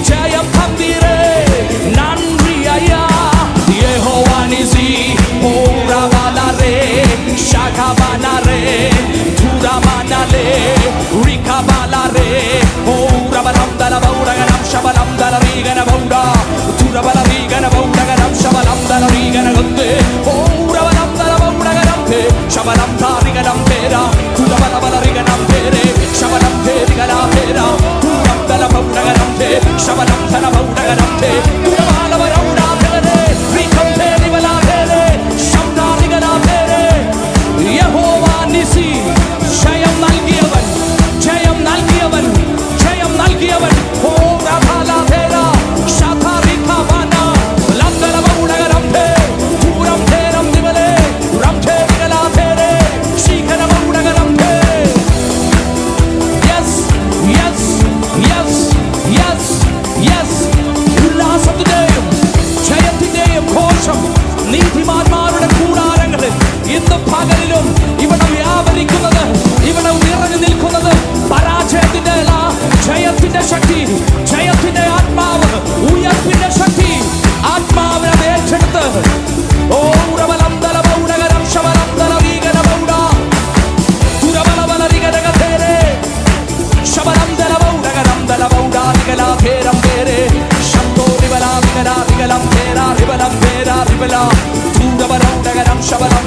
ജയം തந்தீரே. നன்றി ஐயா. യഹോവ നിസി. പൂരവാലരേ, ശാഖാബാനരേ, ധൂരമാനലേ, റികബാലരേ. പൂരബലം ദലബൗഡഗനം ശബലം ദലരീഗന ബൗഡ, ധൂരബലരീഗന ബൗഡഗനം ശബലം ദലരീഗന ഗന്ദേ. പൂരബലം ദലബൗഡഗനം തേ, ശബലം താരിഗനം തേര, ധൂരബലബലരീഗനം തേരേ.